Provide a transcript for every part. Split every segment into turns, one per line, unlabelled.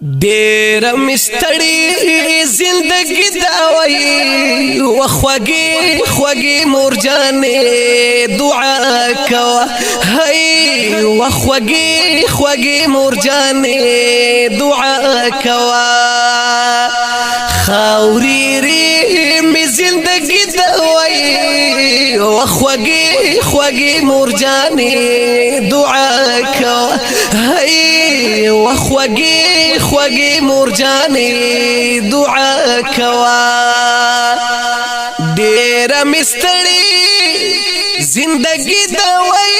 ډېر مستړی زندگی دا وای وخوږی خوږی مورجانې دعا کوا هی وخوږی خوږی مورجانې دعا کوا خاوري ری می زندگی دا وای وخوږی خوږی مورجانې دعا کوا هی وخوږی خوږی مورجانې دعا کوا ډېر مستړی زندگی دا وای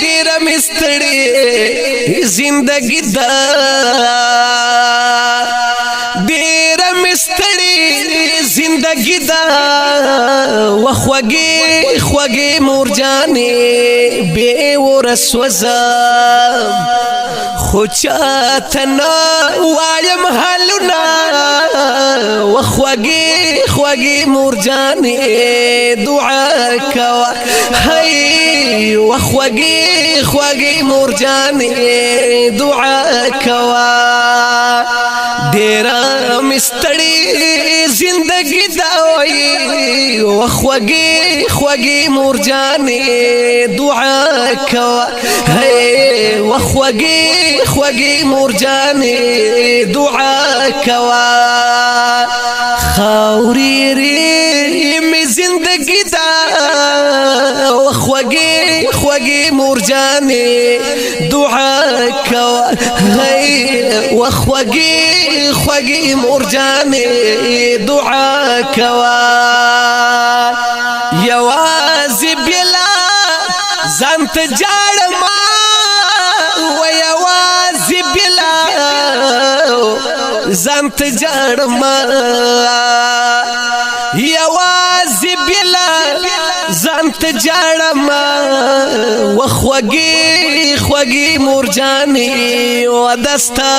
ډېر مستړی زندگی دا ډېر مستړی زندگی دا وخوږی خوږی مورجانې بے ورسوزم خو چاته نه وایم حالونه وخوږی خوږی مورجانې دعا کوا هی وخوږی خوږی مورجانې دعا کوا ډېر مستړی زندگی دا وای وخوږی خوږی مورجانې دعا کوا هی وخوږی خوږی مورجانې دعا کوا خاوري ری می زندگی دا وخوږی خوږی مورجانې دعا کوا هی وخوږی خوږی مورجانې دعا کوا یوازې بلا ځان ته جاړم ځان ته جاړم یوازې بلا ځان ته جاړم وخوږی خوږی مورجانې ودستا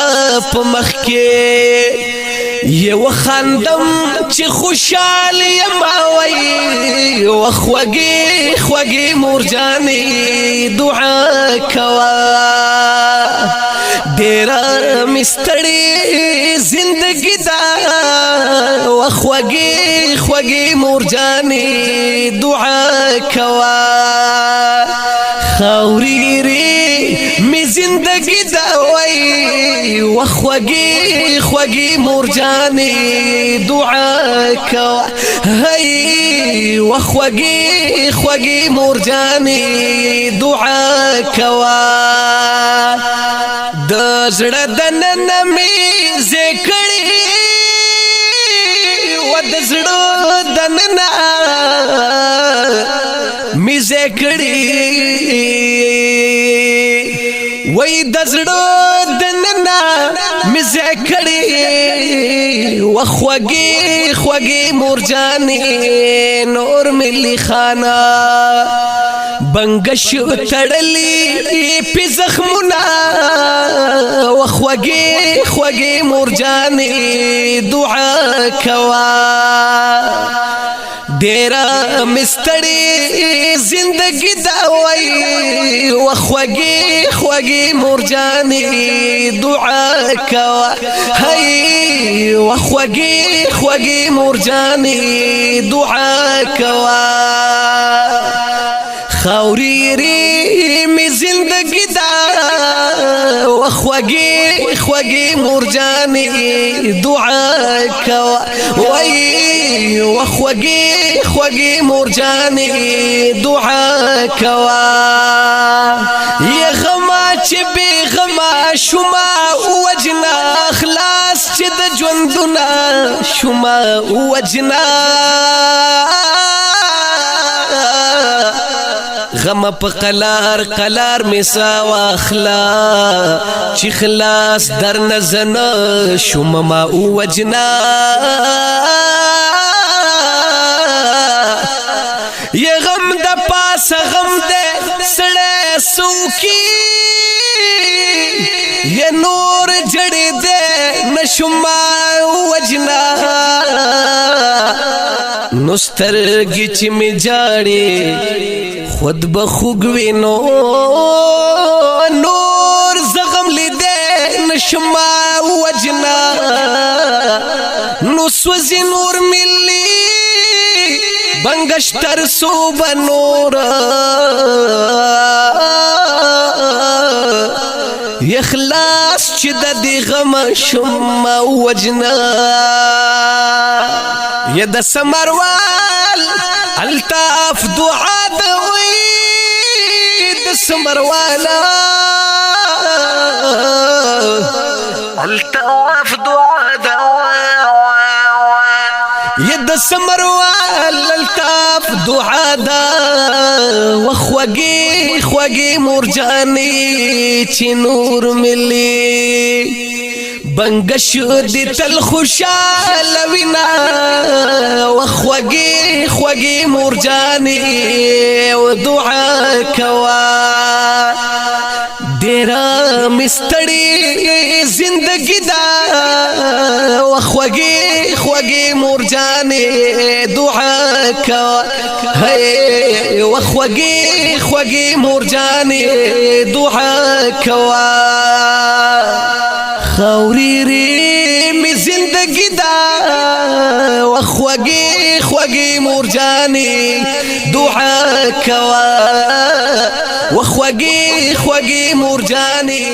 په مخ کې یو خندم چې خوشحال یم وای وخوږی خوږی مورجانې دعا کوا ډېر مستړی زندگی دا وخوږی خوږی مورجانې دعا کوا خاوري ری می زندگی دا وای وخوږی خوږی مورجانې دعا کوا هی وخوږی خوږی مورجانې دعا کوا د زړه دننه می ذکرې و د زړه دننه می ذکرې وای د زړه دننه می ذکرې وخوږی خوږی مورجانې نور ملي خانه بنگش تړلی پی زخمونه وخوږی خوږی مورجانې دعا کوا ډېر مستړی زندگی دا وای وخوږی خوږی مورجانې دعا کوا هی وخوږی خوږی مورجانې دعا کوا خاوري ری می زندگی دا وخوږی خوږی مورجانې دعا کوا وای وخوږی خوږی مورجانې دعا کوا یا غما چې بی غما شوما وجنا خلاص چې د ژوندونه شوما وجنا غم په قلار قلار می سا واخلا چې خلاص در نزن شوم ما وجنا یا غم د پاس غم د سړې سوکی یا نور جړې د نشوم وجنا نسترګي چې می جاړي خود بخوګوي نور زغم لیدې نشما وجنا نو سوزی نور ملی بنگشتر سو بنورا اخلاص چې د دې غم شم وجنا یا د سمروال الطاف دعا دوي د سمروالا الطاف دعا یا د سمروال الطاف دعا دا وخوږي خوږي مرجاني چې نور ملي بنگش دي تل خوشاله وینا وخوږي خوږي مرجاني او دعا کوا ډیرا مستړی زندگی دا وخوږي خوږي مرجاني دعا کوا هي وخوږي خوږي مرجاني دعا کوا خوريري می زندگی دا وخوږي خوږي مرجاني دعا کوا وخوږي خوږي مرجاني